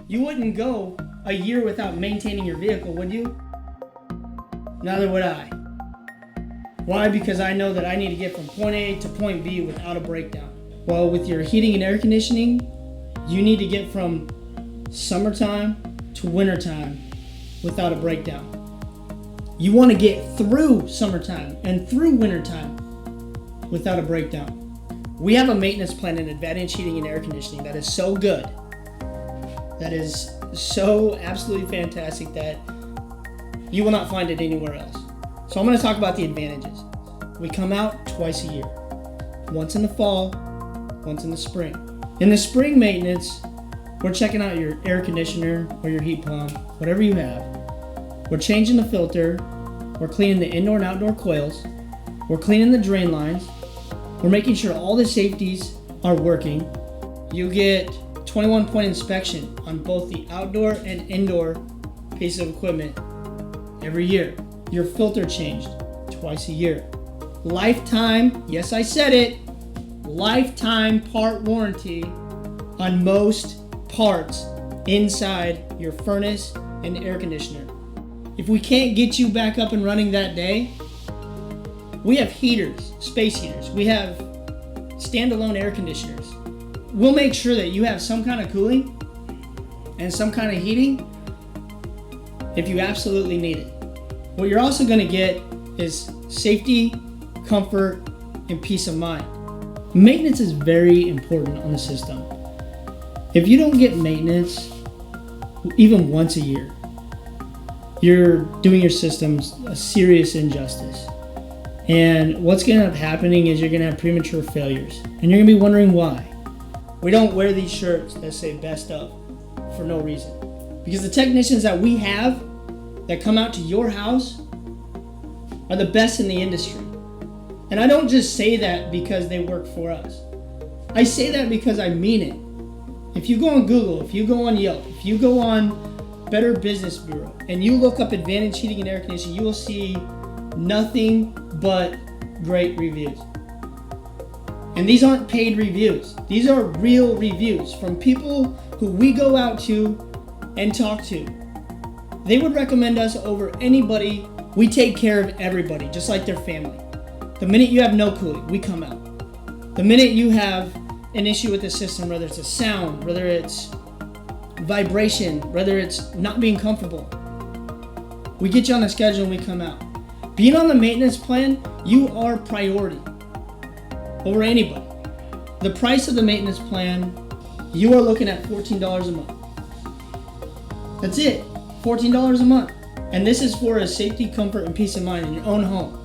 You wouldn't go a year without maintaining your vehicle, would you? Neither would I. Why? Because I know that I need to get from point A to point B without a breakdown. Well, with your heating and air conditioning, you need to get from summertime to wintertime without a breakdown. You want to get through summertime and through wintertime without a breakdown. We have a maintenance plan in Advantage Heating and Air Conditioning that is so good, that is so absolutely fantastic that you will not find it anywhere else. So I'm going to talk about the advantages. We come out twice a year, once in the fall, once in the spring. In the spring maintenance, we're checking out your air conditioner or your heat pump, whatever you have. We're changing the filter, we're cleaning the indoor and outdoor coils, we're cleaning the drain lines, we're making sure all the safeties are working. You get 21-point inspection on both the outdoor and indoor pieces of equipment every year. Your filter changed twice a year. Lifetime, yes I said it, lifetime part warranty on most parts inside your furnace and air conditioner. If we can't get you back up and running that day, we have heaters, space heaters. We have standalone air conditioners. We'll make sure that you have some kind of cooling and some kind of heating if you absolutely need it. What you're also going to get is safety, comfort, and peace of mind. Maintenance is very important on the system. If you don't get maintenance even once a year, you're doing your systems a serious injustice. And what's going to end up happening is you're going to have premature failures. And you're going to be wondering why. We don't wear these shirts that say best of for no reason. Because the technicians that we have that come out to your house are the best in the industry. And I don't just say that because they work for us. I say that because I mean it. If you go on Google, if you go on Yelp, if you go on Better Business Bureau, and you look up Advantage Heating and Air Conditioning, you will see nothing but great reviews. And these aren't paid reviews. These are real reviews from people who we go out to and talk to. They would recommend us over anybody. We take care of everybody, just like their family. The minute you have no cooling, we come out. The minute you have an issue with the system, whether it's a sound, whether it's vibration, whether it's not being comfortable, we get you on the schedule and we come out. Being on the maintenance plan, you are priority over anybody. The price of the maintenance plan, you are looking at $14 a month. That's it, $14 a month. And this is for a safety, comfort, and peace of mind in your own home.